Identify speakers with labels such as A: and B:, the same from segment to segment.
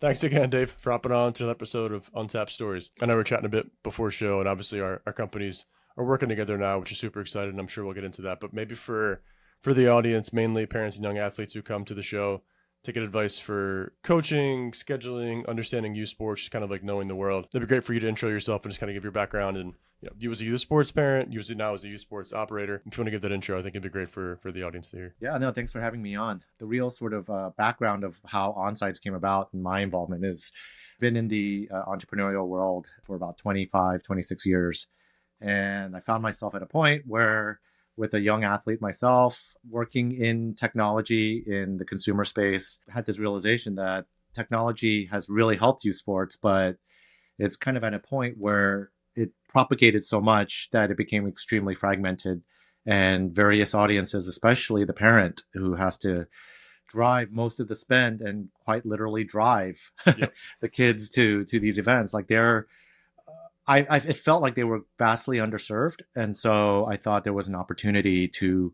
A: Thanks again, Dave, for hopping on to an episode of Untapped Stories. I know we are chatting a bit before show, and obviously our companies are working together now, which is super exciting. I'm sure we'll get into that. But maybe for the audience, mainly parents and young athletes who come to the show to get advice for coaching, scheduling, understanding youth sports, just kind of like knowing the world. It'd be great for you to intro yourself and just kind of give your background and you as a youth sports parent, you as now as a youth sports operator. If you want to give that intro, I think it'd be great for the audience to hear.
B: Yeah, no, thanks for having me on. The real sort of background of how Onsides came about and my involvement is been in the entrepreneurial world for about 25, 26 years. And I found myself at a point where, with a young athlete myself, working in technology in the consumer space, I had this realization that technology has really helped youth sports, but it's kind of at a point where it propagated so much that it became extremely fragmented and various audiences, especially the parent who has to drive most of the spend and quite literally drive
A: Yep.
B: the kids to these events. Like it felt like they were vastly underserved, and so I thought there was an opportunity to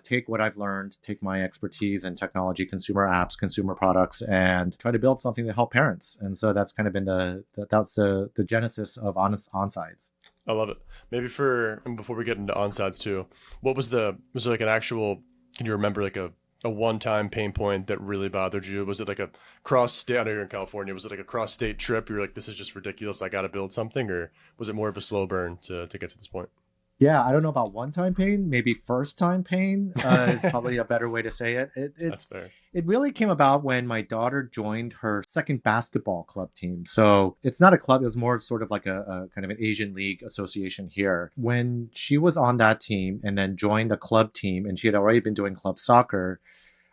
B: take what I've learned, take my expertise in technology, consumer apps, consumer products, and try to build something to help parents. And so that's kind of been that's the genesis of Onsides.
A: I love it. Maybe and before we get into onsides too, was there like an actual, can you remember like a one-time pain point that really bothered you? Was it like a cross state? I know you're in California. Was it like a cross state trip? You're like, this is just ridiculous. I got to build something, or was it more of a slow burn to get to this point?
B: Yeah, I don't know about one-time pain. Maybe first-time pain is probably a better way to say it.
A: That's fair.
B: It really came about when my daughter joined her second basketball club team. So it's not a club; it was more sort of like a kind of an Asian League association here. When she was on that team and then joined a club team, and she had already been doing club soccer,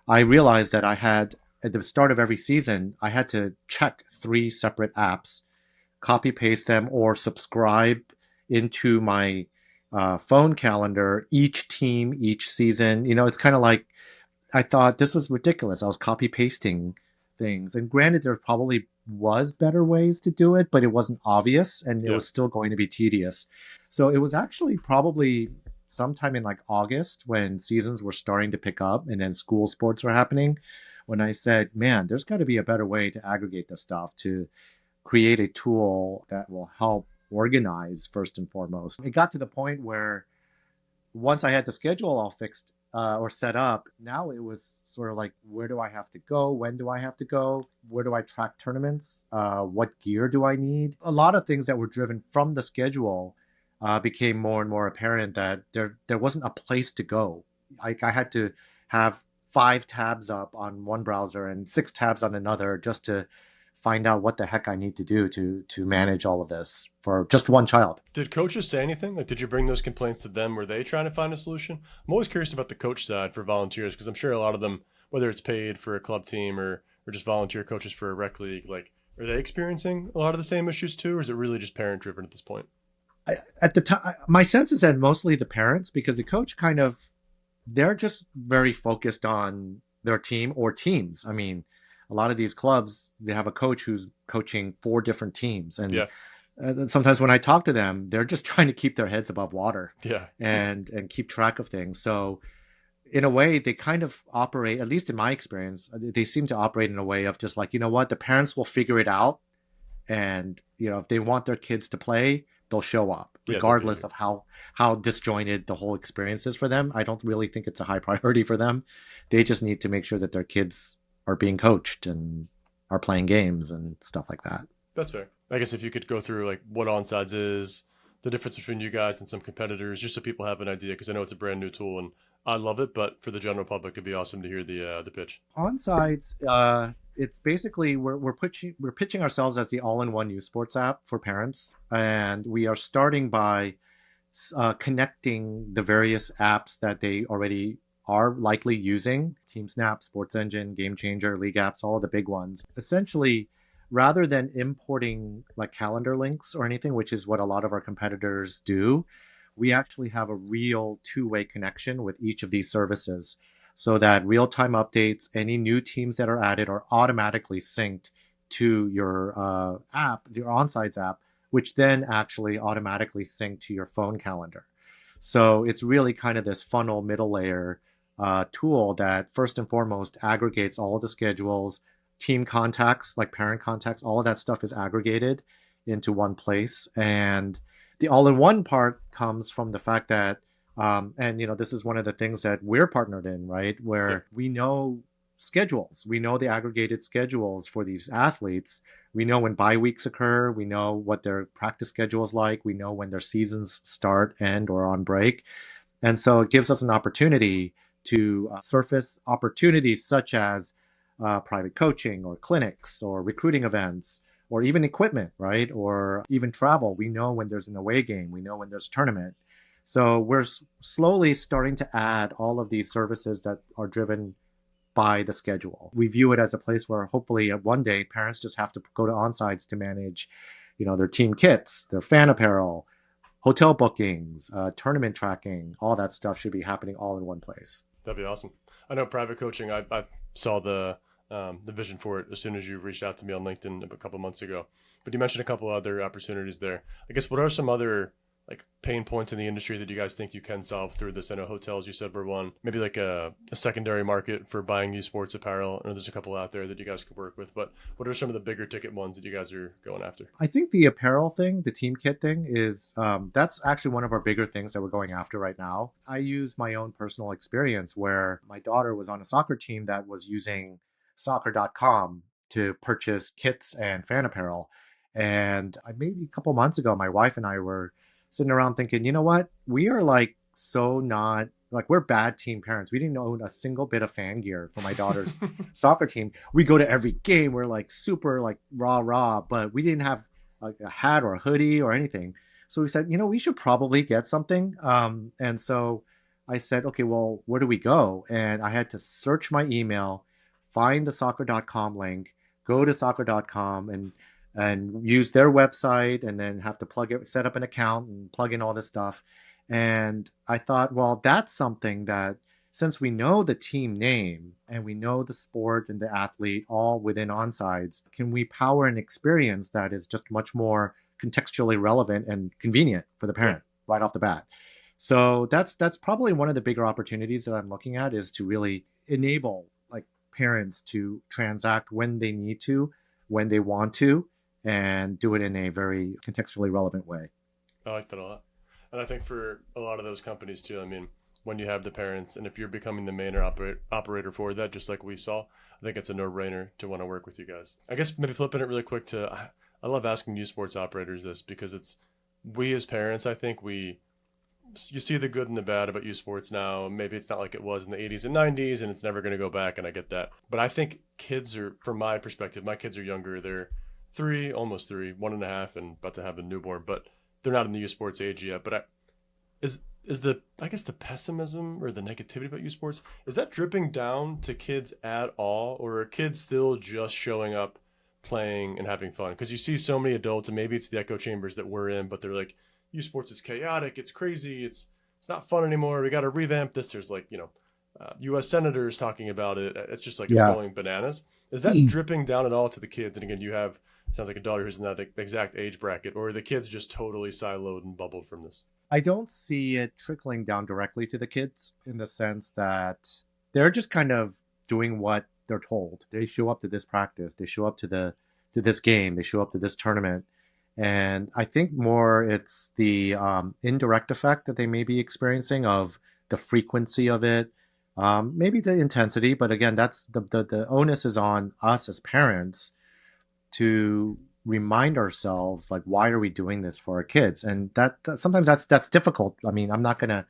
B: I realized that I had at the start of every season, I had to check three separate apps, copy paste them, or subscribe into my phone calendar each team, each season. It's kind of like I thought this was ridiculous. I was copy pasting things. And granted, there probably was better ways to do it, but it wasn't obvious and it
A: Yeah.
B: was still going to be tedious. So it was actually probably sometime in like August when seasons were starting to pick up and then school sports were happening when I said, man, there's got to be a better way to aggregate this stuff, to create a tool that will help organize first and foremost. It got to the point where once I had the schedule all fixed or set up, now it was sort of like, where do I have to go? When do I have to go? Where do I track tournaments? What gear do I need? A lot of things that were driven from the schedule became more and more apparent that there wasn't a place to go. I had to have 5 tabs up on one browser and 6 tabs on another just to find out what the heck I need to do to manage all of this for just one child.
A: Did coaches say anything? Like, did you bring those complaints to them? Were they trying to find a solution? I'm always curious about the coach side for volunteers because I'm sure a lot of them, whether it's paid for a club team or just volunteer coaches for a rec league, like, are they experiencing a lot of the same issues too, or is it really just parent driven at this point?
B: At the time, my sense is that mostly the parents, because the coach kind of, they're just very focused on their team or teams. I mean, a lot of these clubs, they have a coach who's coaching 4 different teams. And
A: Yeah.
B: sometimes when I talk to them, they're just trying to keep their heads above water
A: Yeah.
B: and keep track of things. So in a way, they kind of operate, at least in my experience, they seem to operate in a way of just like, you know what, the parents will figure it out. And, if they want their kids to play, they'll show up,
A: Yeah. They'll be
B: regardless
A: there.
B: of how disjointed the whole experience is for them. I don't really think it's a high priority for them. They just need to make sure that their kids are being coached and are playing games and stuff like that.
A: That's fair. I guess if you could go through like what Onsides is, the difference between you guys and some competitors, just so people have an idea, because I know it's a brand new tool and I love it, but for the general public, it'd be awesome to hear the pitch.
B: Onsides, it's basically we're pitching ourselves as the all-in-one youth sports app for parents, and we are starting by connecting the various apps that they already are likely using: Team Snap, Sports Engine, Game Changer, League Apps, all of the big ones. Essentially, rather than importing like calendar links or anything, which is what a lot of our competitors do, we actually have a real two-way connection with each of these services so that real-time updates, any new teams that are added are automatically synced to your app, your Onsides app, which then actually automatically sync to your phone calendar. So it's really kind of this funnel middle layer tool that first and foremost aggregates all of the schedules, team contacts, like parent contacts, all of that stuff is aggregated into one place. And the all-in-one part comes from the fact that, and this is one of the things that we're partnered in, right?
A: Yep.
B: Where we know schedules, we know the aggregated schedules for these athletes. We know when bye weeks occur. We know what their practice schedule is like. We know when their seasons start, end, or on break. And so it gives us an opportunity to surface opportunities such as private coaching or clinics or recruiting events or even equipment, right? Or even travel. We know when there's an away game. We know when there's a tournament. So we're slowly starting to add all of these services that are driven by the schedule. We view it as a place where hopefully one day parents just have to go to Onsides to manage, their team kits, their fan apparel, hotel bookings, tournament tracking, all that stuff should be happening all in one place.
A: That'd be awesome. I know private coaching. I saw the vision for it as soon as you reached out to me on LinkedIn a couple months ago. But you mentioned a couple other opportunities there. I guess what are some other like pain points in the industry that you guys think you can solve through this? I know hotels you said were one. Maybe like a secondary market for buying these sports apparel. I know there's a couple out there that you guys could work with. But what are some of the bigger ticket ones that you guys are going after?
B: I think the apparel thing, the team kit thing, is that's actually one of our bigger things that we're going after right now. I use my own personal experience where my daughter was on a soccer team that was using soccer.com to purchase kits and fan apparel. And maybe a couple months ago, my wife and I were sitting around thinking, you know what? We are like so not like we're bad team parents. We didn't own a single bit of fan gear for my daughter's soccer team. We go to every game. We're like super like rah, but we didn't have like a hat or a hoodie or anything. So we said, we should probably get something. And so I said, okay, well, where do we go? And I had to search my email, find the soccer.com link, go to soccer.com and use their website and then have to set up an account and plug in all this stuff. And I thought, well, that's something that since we know the team name and we know the sport and the athlete all within Onsides, can we power an experience that is just much more contextually relevant and convenient for the parent right off the bat? So that's probably one of the bigger opportunities that I'm looking at, is to really enable like parents to transact when they need to, when they want to, and do it in a very contextually relevant way.
A: I like that a lot. And I think for a lot of those companies too, I mean, when you have the parents and if you're becoming the main operator for that, just like we saw, I think it's a no-brainer to want to work with you guys. I guess maybe flipping it really quick to, I love asking you sports operators this because it's, we as parents, I think you see the good and the bad about youth sports now. Maybe it's not like it was in the 80s and 90s and it's never going to go back, and I get that. But I think kids are, from my perspective, my kids are younger. They're 3, almost 3, 1.5, and about to have a newborn, but they're not in the youth sports age yet. But is the, I guess, the pessimism or the negativity about youth sports, is that dripping down to kids at all, or are kids still just showing up, playing and having fun? Because you see so many adults, and maybe it's the echo chambers that we're in, but they're like, youth sports is chaotic, it's crazy, it's not fun anymore, we got to revamp this. There's like, U.S. senators talking about it. It's just like it's going bananas. Is that dripping down at all to the kids? And again, you have, sounds like a daughter who's in that exact age bracket, or are the kids just totally siloed and bubbled from this?
B: I don't see it trickling down directly to the kids in the sense that they're just kind of doing what they're told. They show up to this practice, they show up to this game, they show up to this tournament. And I think more it's the indirect effect that they may be experiencing of the frequency of it, maybe the intensity. But again, that's the onus is on us as parents to remind ourselves, like, why are we doing this for our kids? And that sometimes that's difficult. I mean, I'm not going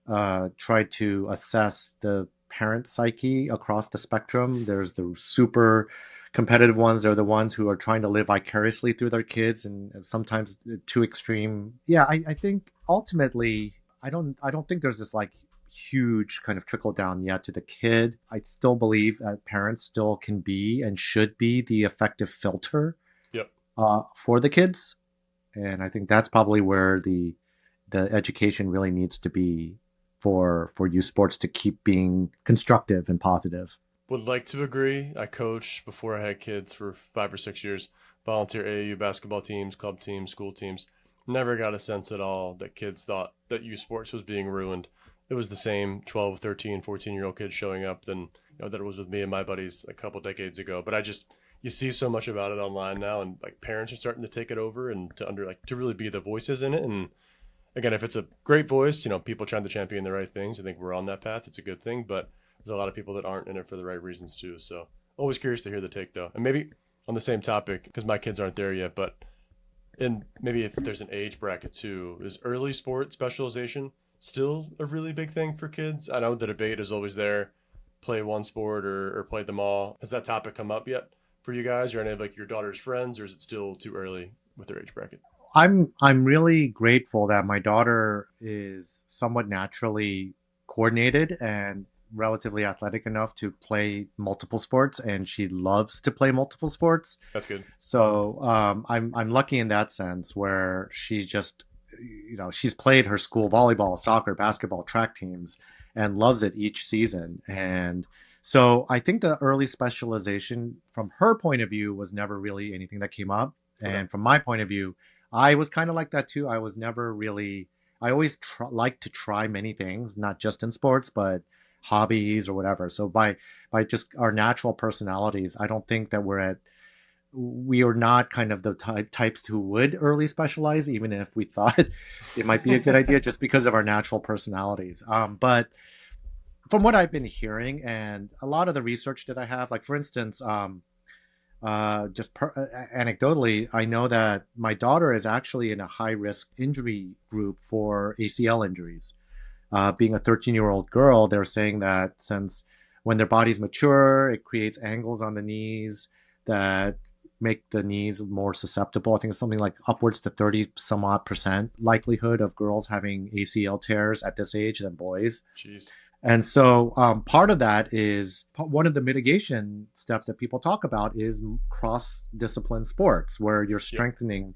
B: to try to assess the parent psyche across the spectrum. There's the super competitive ones. They're the ones who are trying to live vicariously through their kids, and sometimes too extreme. Yeah, I think ultimately, I don't think there's this like huge kind of trickle down yet to the kid. I still believe that parents still can be and should be the effective filter
A: Yep.
B: For the kids, and I think that's probably where the education really needs to be for youth sports to keep being constructive and positive.
A: Would like to agree. I coached before I had kids for 5 or 6 years, volunteer AAU basketball teams, club teams, school teams. Never got a sense at all that kids thought that youth sports was being ruined. It was the same 12, 13, 14-year-old kids showing up. Then that it was with me and my buddies a couple decades ago. But you see so much about it online now, and like parents are starting to take it over and to really be the voices in it. And again, if it's a great voice, people trying to champion the right things, I think we're on that path. It's a good thing, but there's a lot of people that aren't in it for the right reasons too. So always curious to hear the take though. And maybe on the same topic, because my kids aren't there yet, but maybe if there's an age bracket too, is early sport specialization still a really big thing for kids? I know the debate is always there, play one sport or play them all. Has that topic come up yet for you guys or any of like your daughter's friends, or is it still too early with their age bracket?
B: I'm really grateful that my daughter is somewhat naturally coordinated and relatively athletic enough to play multiple sports, and she loves to play multiple sports.
A: That's good.
B: So I'm lucky in that sense, where she just, she's played her school volleyball, soccer, basketball, track teams, and loves it each season. And so I think the early specialization from her point of view was never really anything that came up.
A: Okay.
B: And from my point of view, I was kind of like that too. I was never really, I always like to try many things, not just in sports, but hobbies or whatever. So by just our natural personalities, I don't think that we are not kind of the types who would early specialize, even if we thought it might be a good idea, just because of our natural personalities. But from what I've been hearing and a lot of the research that I have, like for instance, anecdotally, I know that my daughter is actually in a high risk injury group for ACL injuries. Being a 13-year-old girl, they're saying that since when their bodies mature, it creates angles on the knees that make the knees more susceptible. I think it's something like upwards to 30 some odd percent likelihood of girls having ACL tears at this age than boys.
A: Jeez.
B: And so part of that is one of the mitigation steps that people talk about is cross-discipline sports, where you're strengthening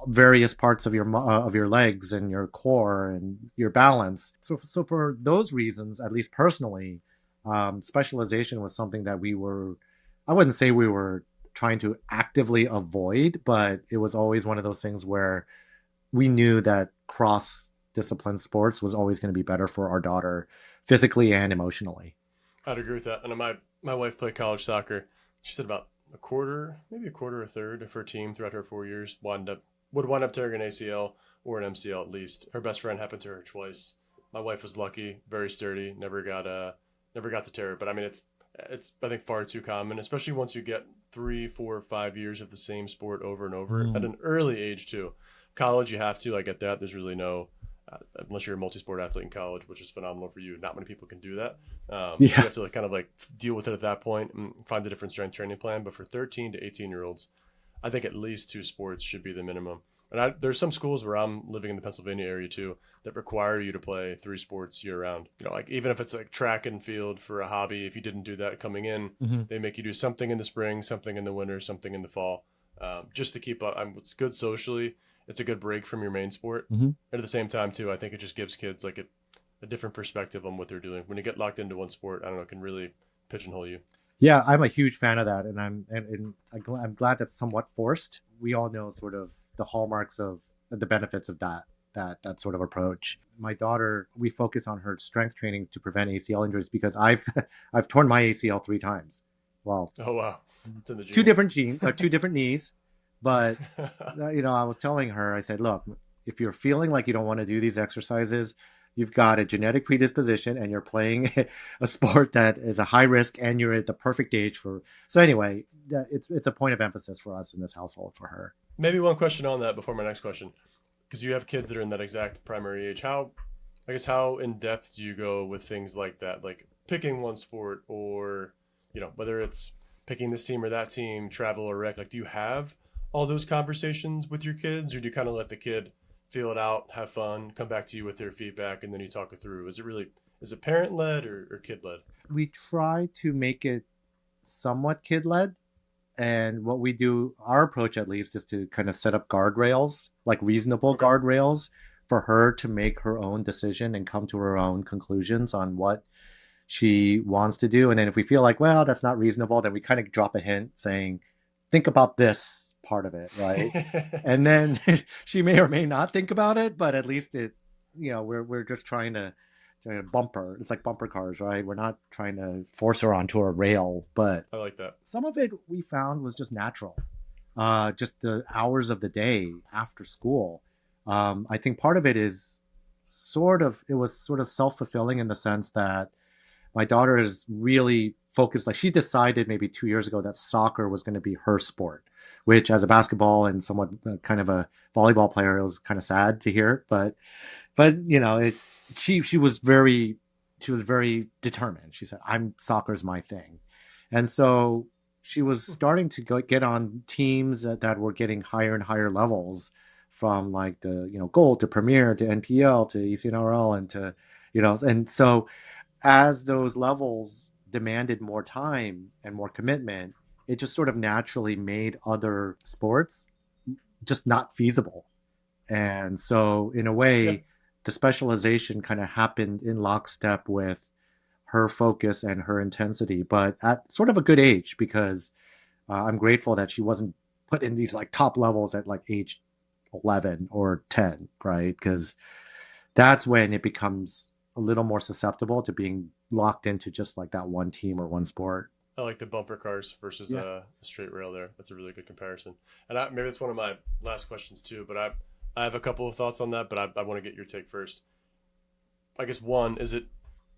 B: various parts of your legs and your core and your balance. So for those reasons, at least personally, specialization was something that I wouldn't say we were trying to actively avoid, but it was always one of those things where we knew that cross-discipline sports was always going to be better for our daughter physically and emotionally.
A: I'd agree with that. And my wife played college soccer. She said about maybe a quarter, a third of her team throughout her 4 years would wind up tearing an ACL or an MCL at least. Her best friend happened to her twice. My wife was lucky, very sturdy, never got to tear it. But I mean, it's I think far too common, especially once you get 3, 4, 5 years of the same sport over and over at an early age too. College, you have to. I get that. There's really no. Unless you're a multi-sport athlete in college, which is phenomenal for you, not many people can do that. You have to kind of deal with it at that point and find a different strength training plan. But for 13 to 18-year-olds, I think at least 2 sports should be the minimum. And there's some schools where I'm living in the Pennsylvania area too that require you to play 3 sports year round. Like even if it's like track and field for a hobby, if you didn't do that coming in, they make you do something in the spring, something in the winter, something in the fall, just to keep up. It's good socially. It's a good break from your main sport. And at the same time too, I think it just gives kids like a different perspective on what they're doing. When you get locked into one sport, I don't know, it can really pigeonhole you.
B: Yeah, I'm a huge fan of that, and I'm glad that's somewhat forced. We all know sort of the hallmarks of the benefits of that sort of approach. My daughter, we focus on her strength training to prevent ACL injuries because I've torn my ACL 3 times. Well,
A: oh wow, it's in the genes.
B: Two different knees. But, I was telling her, I said, look, if you're feeling like you don't want to do these exercises, you've got a genetic predisposition and you're playing a sport that is a high risk and you're at the perfect age for. So anyway, it's a point of emphasis for us in this household for her.
A: Maybe one question on that before my next question, because you have kids that are in that exact primary age. How in depth do you go with things like that? Like picking one sport or, whether it's picking this team or that team, travel or rec, do you have all those conversations with your kids, or do you kind of let the kid feel it out, have fun, come back to you with their feedback, and then you talk it through? Is it parent led or kid led?
B: We try to make it somewhat kid led. And what we do, our approach at least, is to kind of set up guardrails, like reasonable guardrails for her to make her own decision and come to her own conclusions on what she wants to do. And then if we feel like, well, that's not reasonable, then we kind of drop a hint saying, think about this part of it, right? And then she may or may not think about it, but at least we're just trying to bumper. It's like bumper cars, right? We're not trying to force her onto a rail, but
A: I like that.
B: some of it we found was just natural. Just the hours of the day after school. I think part of it is it was sort of self-fulfilling in the sense that my daughter is really focused. Like she decided maybe 2 years ago that soccer was going to be her sport, which as a basketball and somewhat kind of a volleyball player, it was kind of sad to hear. But she was very determined. She said, "I'm soccer's my thing," and so she was starting to get on teams that were getting higher and higher levels, from like the gold to premier to NPL to ECNRL and to and so as those levels demanded more time and more commitment, it just sort of naturally made other sports just not feasible. And so, in a
A: Yeah.
B: way, the specialization kind of happened in lockstep with her focus and her intensity, but at sort of a good age, because I'm grateful that she wasn't put in these like top levels at like age 11 or 10, right? Because that's when it becomes a little more susceptible to being locked into just like that one team or one sport.
A: I like the bumper cars versus
B: Yeah.
A: a straight rail there. That's a really good comparison. And maybe that's one of my last questions too. But I have a couple of thoughts on that. But I want to get your take first. I guess one, is it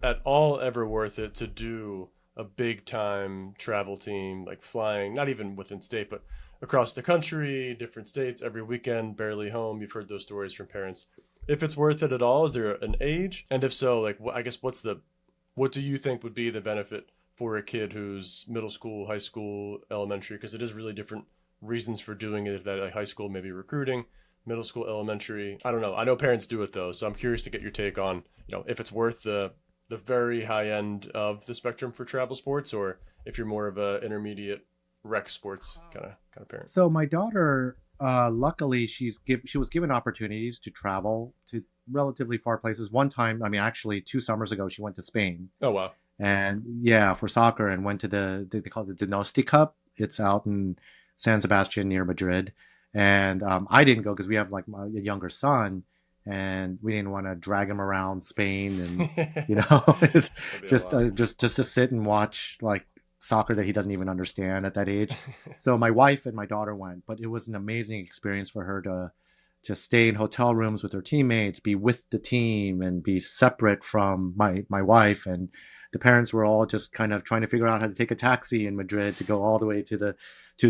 A: at all ever worth it to do a big time travel team, like flying not even within state but across the country, different states every weekend, barely home? You've heard those stories from parents. If it's worth it at all, is there an age? And if so, like I guess what do you think would be the benefit for a kid who's middle school, high school, elementary? Because it is really different reasons for doing it. If that like high school maybe recruiting, middle school, elementary. I don't know. I know parents do it though, so I'm curious to get your take on if it's worth the very high end of the spectrum for travel sports, or if you're more of a intermediate rec sports kind of parent.
B: So my daughter, luckily, she was given opportunities to travel to relatively far places. One time, I mean, actually, 2 summers ago, she went to Spain,
A: Oh wow.
B: and yeah, for soccer, and went to they call it the Donosti Cup. It's out in San Sebastian near Madrid, and I didn't go because we have like a younger son, and we didn't want to drag him around Spain, and it's
A: That'd be a lot.
B: just to sit and watch like soccer that he doesn't even understand at that age. So my wife and my daughter went, but it was an amazing experience for her to stay in hotel rooms with her teammates, be with the team, and be separate from my wife. And the parents were all just kind of trying to figure out how to take a taxi in Madrid to go all the way to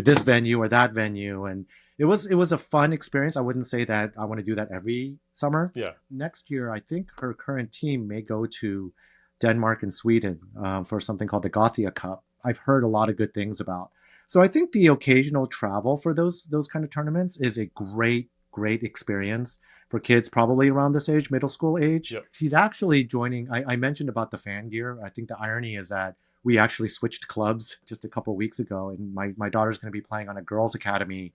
B: this venue or that venue. And it was a fun experience. I wouldn't say that I want to do that every summer.
A: Yeah.
B: Next year, I think her current team may go to Denmark and Sweden for something called the Gothia Cup. I've heard a lot of good things about. So I think the occasional travel for those kind of tournaments is a great experience for kids probably around this age, middle school age.
A: Yep.
B: She's actually joining. I mentioned about the fan gear. I think the irony is that we actually switched clubs just a couple of weeks ago, and my daughter's going to be playing on a girls' academy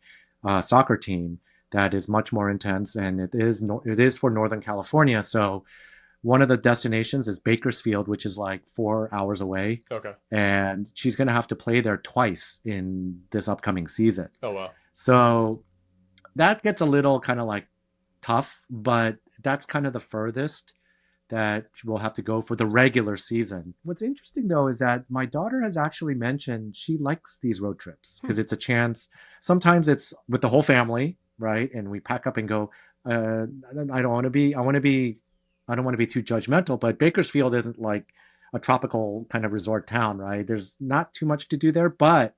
B: soccer team that is much more intense, and it is for Northern California. So one of the destinations is Bakersfield, which is like 4 hours away,
A: Okay.
B: and she's going to have to play there twice in this upcoming season.
A: Oh wow.
B: So that gets a little kind of like tough, but that's kind of the furthest that we'll have to go for the regular season. What's interesting though is that my daughter has actually mentioned she likes these road trips because it's a chance. Sometimes it's with the whole family, right? And we pack up and go. I don't want to be. I don't want to be too judgmental, but Bakersfield isn't like a tropical kind of resort town, right? There's not too much to do there, but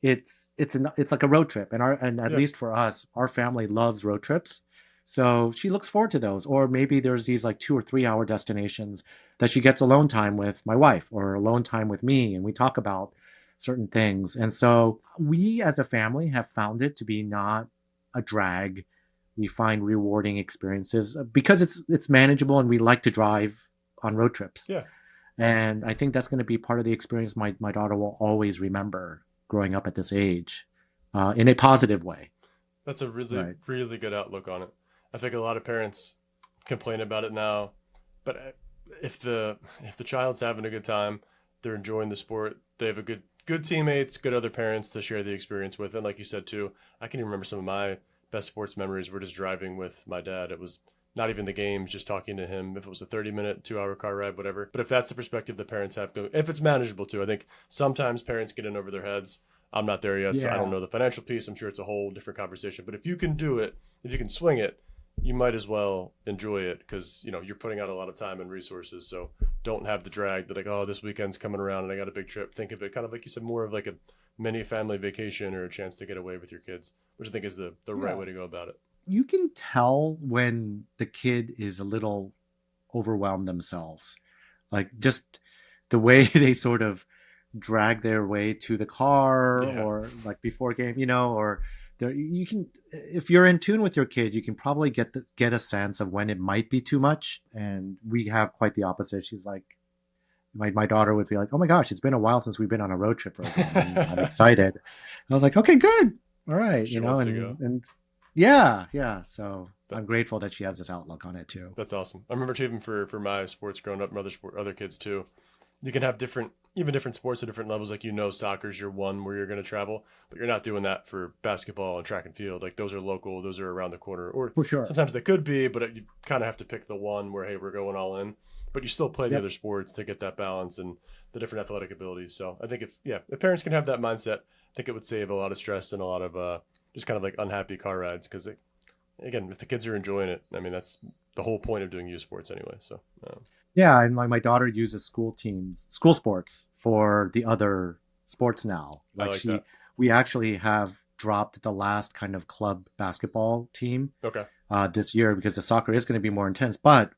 B: it's like a road trip, and at
A: Yeah.
B: least for us, our family loves road trips. So she looks forward to those. Or maybe there's these like 2 or 3 hour destinations that she gets alone time with my wife or alone time with me, and we talk about certain things. And so we as a family have found it to be not a drag. We find rewarding experiences because it's manageable, and we like to drive on road trips.
A: Yeah.
B: And I think that's going to be part of the experience my daughter will always remember growing up at this age, in a positive way.
A: That's a really,
B: Right.
A: really good outlook on it. I think a lot of parents complain about it now, but if the child's having a good time, they're enjoying the sport, they have a good teammates, good other parents to share the experience with, and like you said too, I can even remember some of my best sports memories were just driving with my dad. It was not even the games, just talking to him. If it was a 30-minute, 2-hour car ride, whatever. But if that's the perspective the parents have, if it's manageable too, I think sometimes parents get in over their heads. I'm not there yet, so I don't
B: Yeah.
A: know the financial piece. I'm sure it's a whole different conversation. But if you can do it, if you can swing it, you might as well enjoy it because you're putting out a lot of time and resources. So don't have the drag that like, oh, this weekend's coming around and I got a big trip. Think of it kind of like you said, more of like a mini family vacation or a chance to get away with your kids, which I think is the right
B: Yeah.
A: way to go about it.
B: You can tell when the kid is a little overwhelmed themselves. Like just the way they sort of drag their way to the car
A: Yeah.
B: or like before game, or there you can if you're in tune with your kid, you can probably get a sense of when it might be too much. And we have quite the opposite. She's like my daughter would be like, "Oh my gosh, it's been a while since we've been on a road trip again. I'm excited." And I was like, "Okay, good. All right,
A: She wants to go.
B: and yeah, yeah. So
A: That-
B: I'm grateful that she has this outlook on it too.
A: That's awesome. I remember too, even for my sports growing up, and other kids too. You can have different sports at different levels. Like soccer's your one where you're going to travel, but you're not doing that for basketball and track and field. Like those are local, those are around the corner, or
B: For sure.
A: sometimes they could be, but you kind of have to pick the one where hey, we're going all in. But you still play the
B: Yep.
A: other sports to get that balance and the different athletic abilities. So I think if parents can have that mindset, I think it would save a lot of stress and a lot of just kind of like unhappy car rides because again, if the kids are enjoying it, I mean that's the whole point of doing youth sports anyway. So.
B: Yeah, and like my daughter uses school sports for the other sports now.
A: I like that.
B: We actually have dropped the last kind of club basketball team
A: Okay.
B: this year because the soccer is going to be more intense. But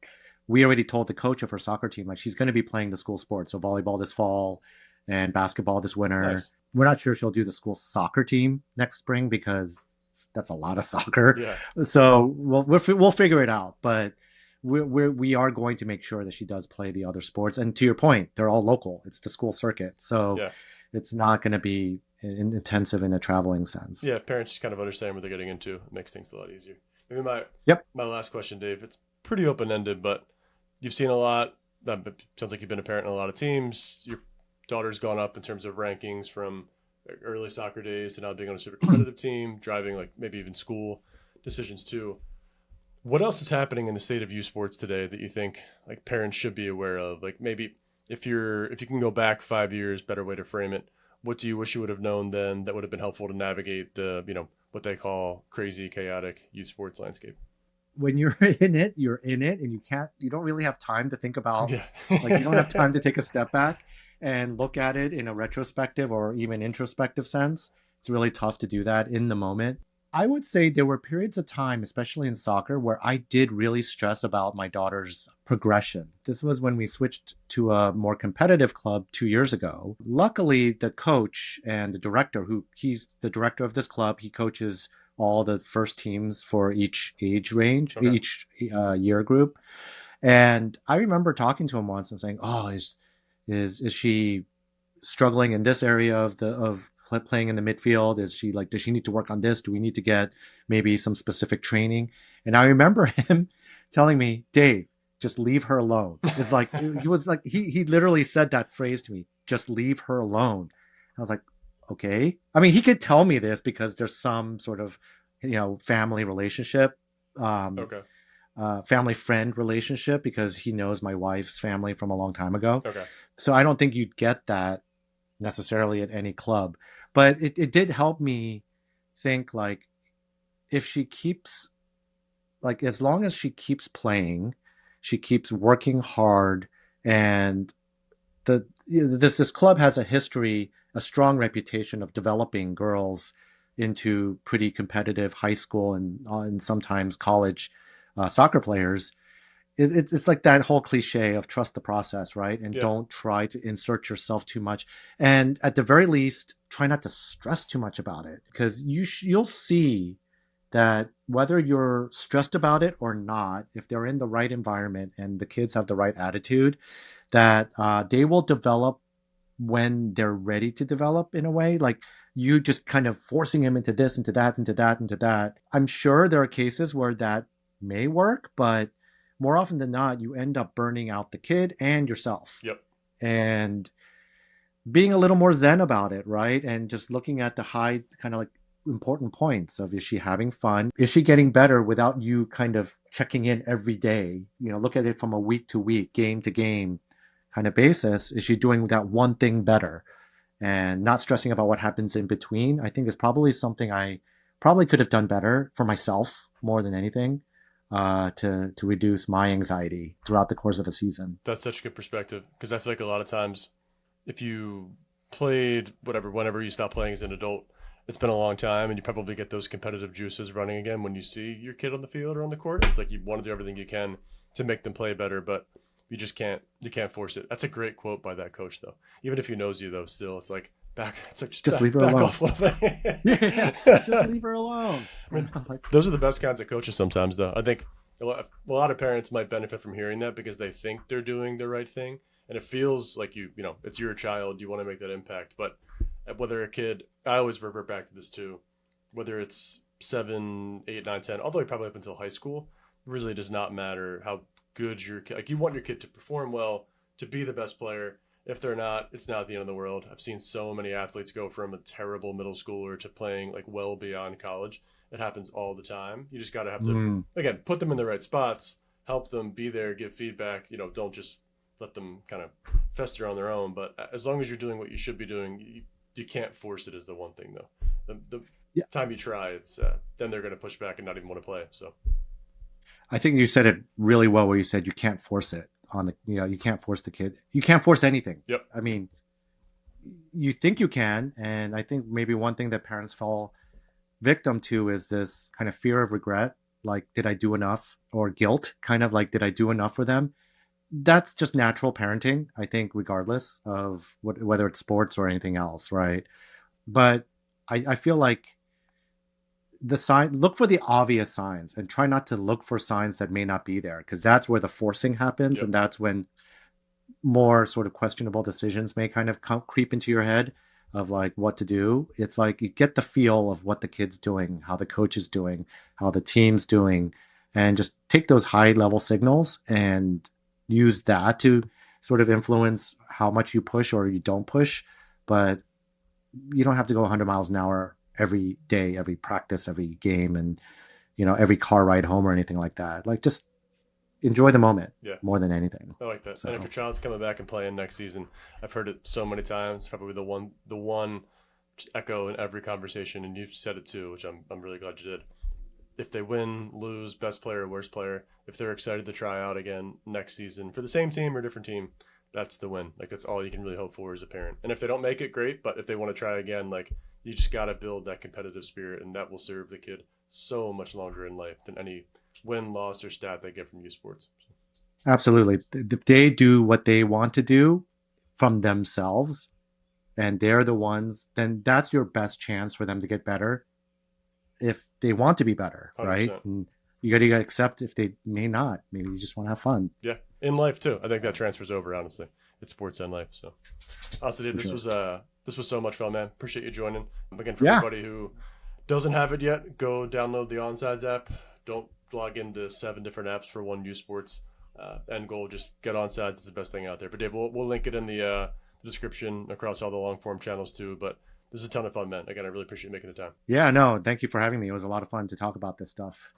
B: we already told the coach of her soccer team like she's going to be playing the school sports, so volleyball this fall and basketball this winter.
A: Nice.
B: We're not sure she'll do the school soccer team next spring because that's a lot of soccer.
A: Yeah.
B: So we'll figure it out, but we are going to make sure that she does play the other sports. And to your point, they're all local. It's the school circuit, so
A: Yeah.
B: it's not going to be intensive in a traveling sense.
A: Yeah, parents just kind of understand what they're getting into. It makes things a lot easier. Maybe my
B: Yep.
A: my last question, Dave. It's pretty open ended, but you've seen a lot. That sounds like you've been a parent in a lot of teams. Your daughter's gone up in terms of rankings from early soccer days to now being on a super competitive team, driving like maybe even school decisions too. What else is happening in the state of youth sports today that you think like parents should be aware of? Like maybe if you can go back 5 years, better way to frame it. What do you wish you would have known then that would have been helpful to navigate the what they call crazy, chaotic youth sports landscape?
B: When you're you're in it, and you don't really have time to think about,
A: Yeah.
B: like you don't have time to take a step back and look at it in a retrospective or even introspective sense. It's really tough to do that in the moment. I would say there were periods of time, especially in soccer, where I did really stress about my daughter's progression. This was when we switched to a more competitive club 2 years ago. Luckily, the coach and the director, he's the director of this club, he coaches all the first teams for each age range,
A: Okay.
B: each year group. And I remember talking to him once and saying, "Oh, is she struggling in this area of playing in the midfield? Is she like, does she need to work on this? Do we need to get maybe some specific training?" And I remember him telling me, "Dave, just leave her alone." It's like he was like he literally said that phrase to me, "Just leave her alone." I was like, okay. I mean, he could tell me this because there's some sort of family relationship,
A: Okay.
B: family friend relationship because he knows my wife's family from a long time ago.
A: Okay.
B: So I don't think you'd get that necessarily at any club. But it did help me think like if she keeps like as long as she keeps playing, she keeps working hard, and this club has a history, a strong reputation of developing girls into pretty competitive high school and sometimes college soccer players. It's like that whole cliche of trust the process, right? And
A: Yeah.
B: don't try to insert yourself too much. And at the very least, try not to stress too much about it because you'll see that whether you're stressed about it or not, if they're in the right environment and the kids have the right attitude, that they will develop when they're ready to develop in a way. Like you just kind of forcing them into this, into that, into that, into that. I'm sure there are cases where that may work, but more often than not, you end up burning out the kid and yourself.
A: Yep.
B: And being a little more zen about it, right? And just looking at the high kind of like important points of, is she having fun? Is she getting better without you kind of checking in every day, look at it from a week to week, game to game kind of basis. Is she doing that one thing better and not stressing about what happens in between? I think is probably something I probably could have done better for myself more than anything, to reduce my anxiety throughout the course of a season.
A: That's such a good perspective because I feel like a lot of times if you played whatever, whenever you stop playing as an adult, it's been a long time and you probably get those competitive juices running again when you see your kid on the field or on the court. It's like you want to do everything you can to make them play better, but you can't force it. That's a great quote by that coach though. Even if he knows you though, still it's like it's like just
B: Just leave her
A: back
B: alone.
A: off a little bit.
B: Yeah, just leave her alone.
A: I mean,
B: I was like,
A: those are the best kinds of coaches sometimes though. I think a lot of parents might benefit from hearing that because they think they're doing the right thing and it feels like it's your child, you want to make that impact. But whether a kid, I always revert back to this too, whether it's 7, 8, 9, 10, all the way probably up until high school, really does not matter how good your kid, like you want your kid to perform well, to be the best player. If they're not, it's not the end of the world. I've seen so many athletes go from a terrible middle schooler to playing like well beyond college. It happens all the time. You just got to have to,
B: mm,
A: again, put them in the right spots, help them be there, give feedback. Don't just let them kind of fester on their own. But as long as you're doing what you should be doing, you can't force it is the one thing though. The
B: yeah,
A: time you try, it's then they're going to push back and not even want to play. So
B: I think you said it really well where you said you can't force it on you can't force the kid. You can't force anything.
A: yep,
B: I mean, you think you can, and I think maybe one thing that parents fall victim to is this kind of fear of regret, like did I do enough, or guilt, kind of like did I do enough for them? That's just natural parenting, I think, regardless of whether it's sports or anything else, right? But I feel like the sign look for the obvious signs and try not to look for signs that may not be there, because that's where the forcing happens,
A: yep,
B: and that's when more sort of questionable decisions may kind of creep into your head of like what to do. It's like you get the feel of what the kid's doing, how the coach is doing, how the team's doing, and just take those high level signals and use that to sort of influence how much you push or you don't push. But you don't have to go 100 miles an hour every day, every practice, every game, and every car ride home or anything like that. Like just enjoy the moment
A: yeah.
B: more than anything.
A: I like that. And if
B: So
A: your child's coming back and playing next season, I've heard it so many times. Probably the one just echo in every conversation, and you said it too, which I'm really glad you did. If they win, lose, best player, worst player, if they're excited to try out again next season for the same team or different team, that's the win. Like that's all you can really hope for as a parent. And if they don't make it, great. But if they want to try again, like you just got to build that competitive spirit, and that will serve the kid so much longer in life than any win, loss, or stat they get from U Sports.
B: absolutely, if they do what they want to do from themselves, and they're the ones, then that's your best chance for them to get better if they want to be better, right?
A: 100%.
B: And you got to accept if they may not. Maybe you just want to have fun.
A: Yeah, in life too. I think that transfers over. Honestly, it's sports and life. So, honestly, dude,
B: For sure.
A: this was so much fun, man. Appreciate you joining. Again, for
B: Yeah.
A: everybody who doesn't have it yet, go download the Onsides app. Don't log into 7 different apps for one U Sports. End goal, just get Onsides. It's the best thing out there. But Dave, we'll link it in the description across all the long form channels too. But this is a ton of fun, man. Again, I really appreciate you making the time.
B: Yeah, no, thank you for having me. It was a lot of fun to talk about this stuff.